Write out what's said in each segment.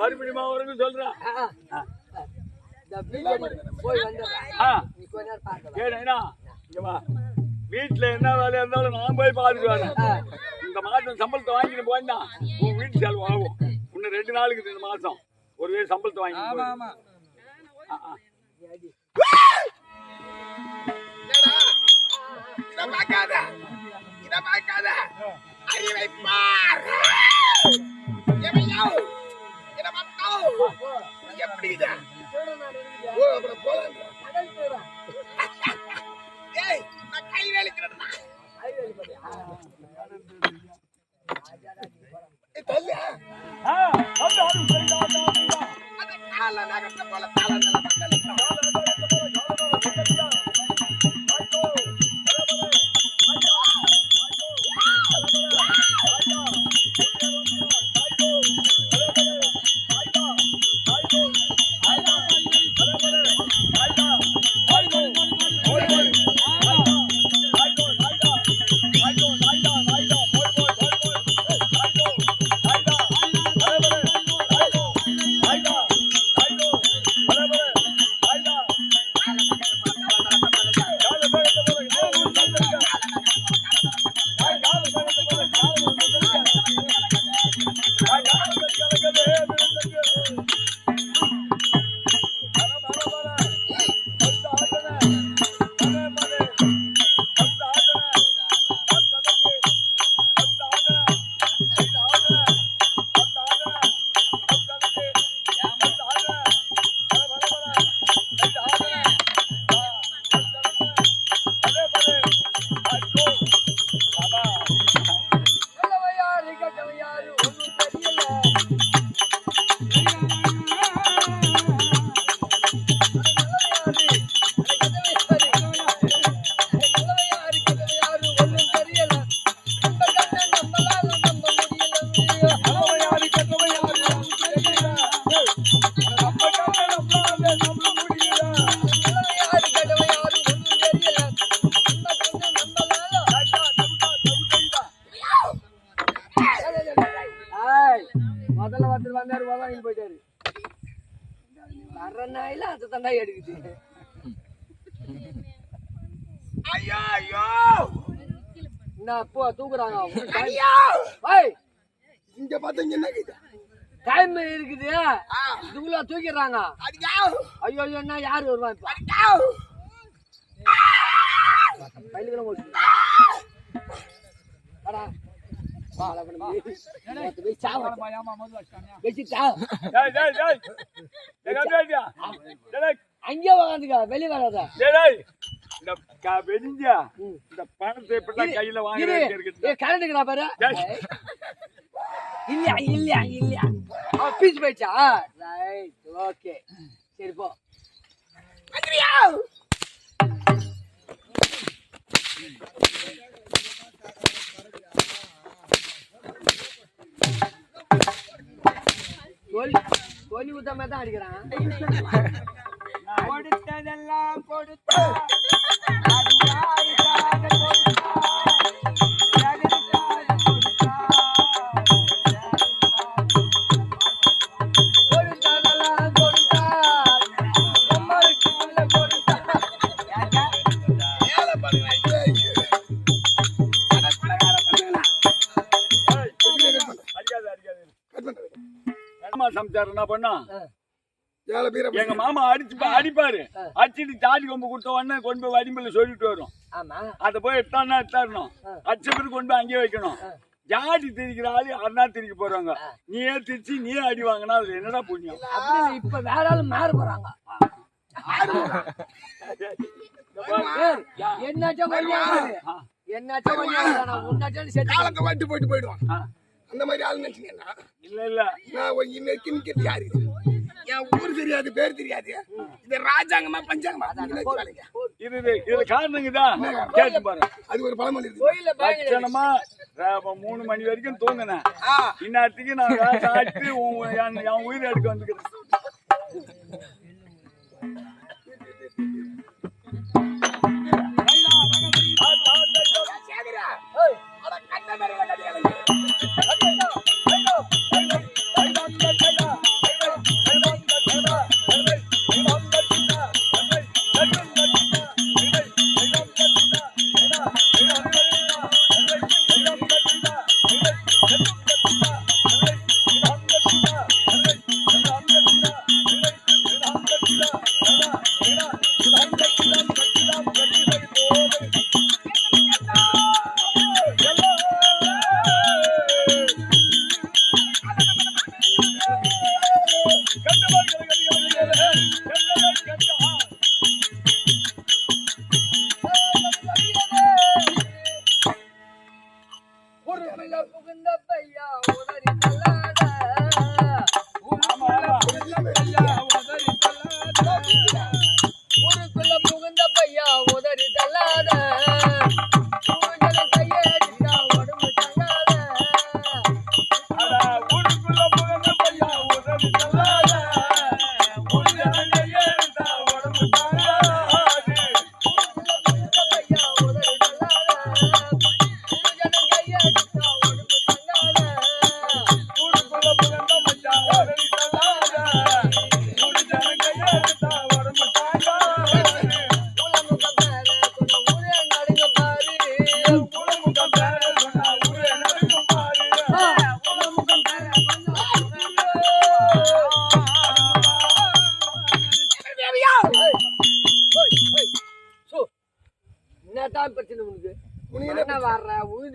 மறுபடியும் அவருக்கு சொல்றேன். போய் வந்து வீட்டுல என்ன வேலையா இருந்தாலும் நான் போய் பாத்துட்டு வரேன். இந்த மாசம் சம்பளத்தை வாங்கிட்டு போயினா உன் வீட்டு செலவு ஆகும். இன்னும் 2 நாளுக்கு இந்த மாசம் ஒரு சம்பளத்தை வாங்கி போயிட்டாரு. வர்ற நாயில அது தண்டா எடுக்குது. என்ன அப்போ தூக்குறாங்க இங்க பாத்தீங்க என்ன டைம் இருக்குது இதுக்குள்ள தூக்கிடுறாங்க. ஐயோ என்ன யாரு வருவா இப்ப அங்கே உக்காந்துக்க வெளியே வராத. கரண்ட்டுக்குறா பாரு. இல்லையா இல்லையா இல்லையா பீச் போயிடுச்சா? ரைட் ஓகே சரி போ. கோலி ஊத்தாம தான் அடிக்கிறான். கொடுத்ததெல்லாம் கொடுத்தா என்ன பண்ணா எங்க மாமா அடிப்பாரு. அடிச்சுட்டு ஜாதி கொம்பு கொடுத்த உடனே கொண்டு போய் வடிமையில சொல்லிட்டு வரும். அத போய் எடுத்தாருணும். அடிச்ச பிறகு கொண்டு போய் அங்கேயே வைக்கணும். ஜாதி திரிக்கிற ஆளு அண்ணா திரிக்க போறாங்க. நீயே திரிச்சு நீயே அடி வாங்கினா அதுல என்னடா புண்ணியம்? இப்ப வேற ஆளு மாற போறாங்க. என்னாச்சும் போயிடுவான். அந்த மாதிரி ஆளு நினைச்சீங்கன்னா இல்ல இல்ல நான் யாரு என் ஊர் தெரியாது பேர் தெரியாது. இது ராஜாங்கமா பஞ்சாங்கமா இது காரணங்கதான் கேட்டு பாரு. அது ஒரு பழமொழி இருக்கு. 3 மணி வரைக்கும் தூங்கினேன். இந்நேரத்துக்கு நான் சாப்பிட்டு என் உயிர் எடுக்க வந்துக்கிறேன்.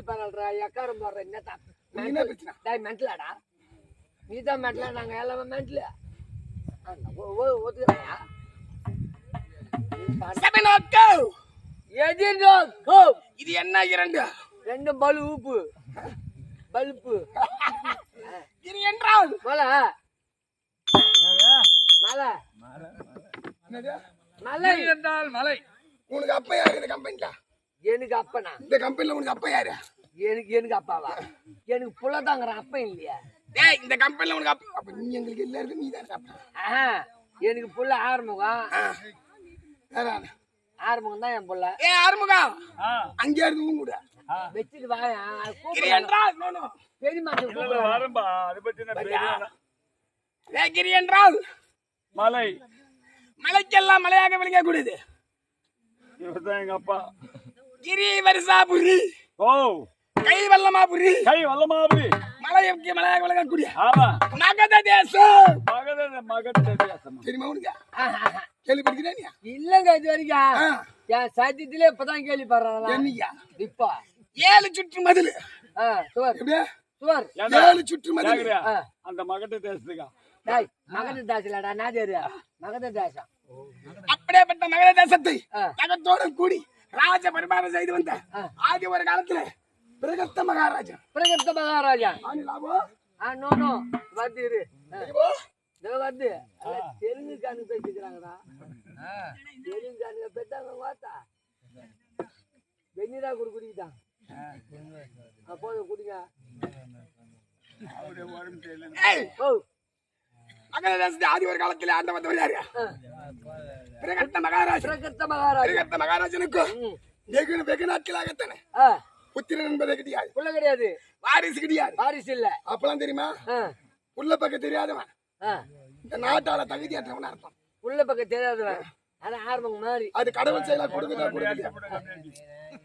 கேள்வி பரவாயில்றா எக்காரம் போடுற என்ன நீ என்ன பிரச்சனை டேய் மென்டலாடா நீ தான் மென்டலா நாங்க எல்லாமே மென்டலு ஒத்துக்கிறியா செபனோக்கோ எதிரோ இது என்ன இரண்டு ரெண்டு பல்பு இது என்றால் மலை மலை என்னது மலை என்றால் மலை உனக்கு அப்பா யாரு இந்த கம்பெனில எனக்கு அப்பனா இந்த கம்பெனில உனக்கு அப்பா யாரு எனக்கு அப்பாவா எனக்கு புள்ள தாங்கற அப்பன் இல்லையா டேய் இந்த கம்பெனில உனக்கு அப்பா அப்ப நீ எங்களுக்கு எல்லாருக்கும் நீ தான் அப்பா எனக்கு புள்ள ஆறுமுகம் யாரான ஆறுமுகம் தான் என் புள்ள ஆறுமுகம் அங்கே இருந்து கூட வச்சுட்டு வாயா கிரி என்றால் நோ நோ பெரியமா வரம்பா அதை பத்தி நான் பேசுறேன் கிரி என்றால் மலை மலைக்கெல்லாம் மலையாக விளங்க கூடாது இவர்தான் எங்க அப்பா கிரி வருஷாபுரி ஓ கை வல்லமாபுரி வல்லமாபுரி மலைக்கு மலையாக விளங்க கூடிய ஆமா மகத தேசம் மகத தேசம் தெரியுமா உனக்கு கேள்விப்பட்டிருக்கியா இல்லங்க இது வரைக்கும் என் சத்தியத்திலே இப்பதான் கேள்விப்படுறாங்களா என்னையா இப்ப 7 சுற்று மதில் சுவர் எப்படியா சுவர் 7 சுற்று மதில் அந்த மகத தேசத்துக்கா டேய் மகத தேசலடா நான் தெரியா மகத தேசம் அப்படியேப்பட்ட மகத தேசத்தை தகத்தோடு கூடி ராஜ பரிமாறம் செய்து வந்த ஆதி ஒரு காலத்துல பிரகஸ்த மகாராஜா நோ நோ வந்து இரு வந்து தெலுங்கு கானுக்கு பேசிக்கிறாங்கடா தெலுங்கு கானுங்க பெத்தாங்க வாத்தா வெந்நீரா குடிக்கிட்டான் போதும் குடிங்க மகத தேசத்தை ஆதி ஒரு காலத்துல ஆண்ட வந்தவர் யாரு பிரகஸ்த மகாராஜனுக்கு வெகு நாட்களாகத்தானே புத்திரன் என்பதே கிடையாது புள்ள கிடையாது வாரிசு கிடையாது வாரிசு இல்ல அப்பெல்லாம் தெரியுமா புள்ள பக்கம் தெரியாதவன் இந்த நாட்டால தகுதியற்றவன் அர்த்தம் புள்ள பக்கம் தெரியாதவன் ஆனா ஆர்வம் மாதிரி அது கடவுள் செயலா கொடுக்குதா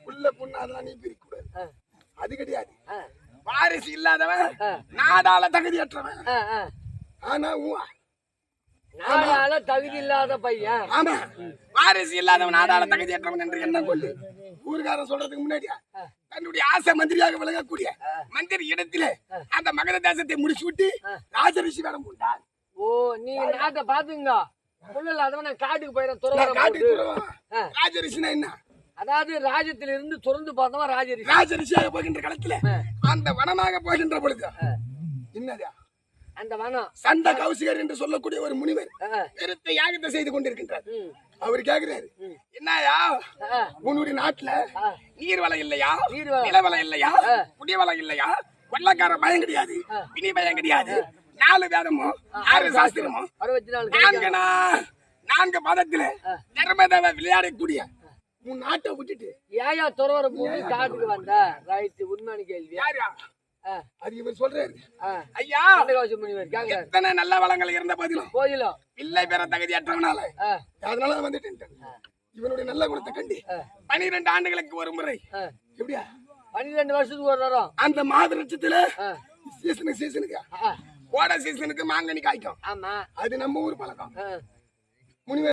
புள்ள புண்ணு அதெல்லாம் நீ பிரிக்க கூடாது அது கிடையாது வாரிசு இல்லாதவன் நாடால தகுதியற்றவன் ஆனா நாடால தகுதி இல்லாத பையன் ஆமா வாரிசு இல்லாதவன் நாடால தகுதியற்றவன் என்று என்ன கொண்டு ஊர்காரன் சொல்றதுக்கு முன்னாடியா தன்னுடைய ஆசை மந்திரியாக விளங்கக்கூடிய மந்திரி இடத்திலே அந்த மகத தேசத்தை முடிச்சு விட்டு ராஜரிஷி வேடம் கொண்டார் ஓ நீங்க நாட்டை பாத்துங்க புள்ள இல்லாதவன் காட்டுக்கு போயிடும் ராஜரிஷினா என்ன அதாவது ராஜ்யத்தில இருந்து துறந்து பார்த்தவன் ராஜரிஷி ராஜரிஷியாக போகின்ற காலத்துல அந்த வனமாக போகின்ற பொழுது என்னதா அந்த வனம் சண்ட கௌசிகர் என்று சொல்லக்கூடிய ஒரு முனிவர் பெருத்த யாகத்தை செய்து கொண்டிருக்கின்றார் அவர் கேக்குறாரு என்னயா உன்னுடைய நாட்டுல நீர் வளம் இல்லையா நிலவளம் இல்லையா குடிவளம் இல்லையா கொள்ளக்கார பயம் கிடையாது பிணி பயம் கிடையாது 4 வேதமும் 6 சாஸ்திரமும் 4 மதத்துல தர்மதேவ விளையாடக்கூடிய உன் நாட்டை விட்டுட்டு ஏயா துறவர பூமி காட்டுக்கு வந்த ரைட் உண்மையான கேள்வி அது இவர் சொல்றாரு ஐயா எத்தனை நல்ல வளங்கள் இருந்த போதிலும் பிள்ளை பெற தகுதியற்றவனால அதனால வந்துட்டு இவனுடைய நல்ல குணத்தை கண்டு 12 ஆண்டுகளுக்கு ஒரு முறை எப்படியா 12 வருஷத்துக்கு ஒரு நேரம் அந்த மாத லட்சத்துல சீசனுக்கு கோடை சீசனுக்கு மாங்கனி காய்க்கும் ஆமா அது நம்ம ஊர் பழக்கம் முனிவர்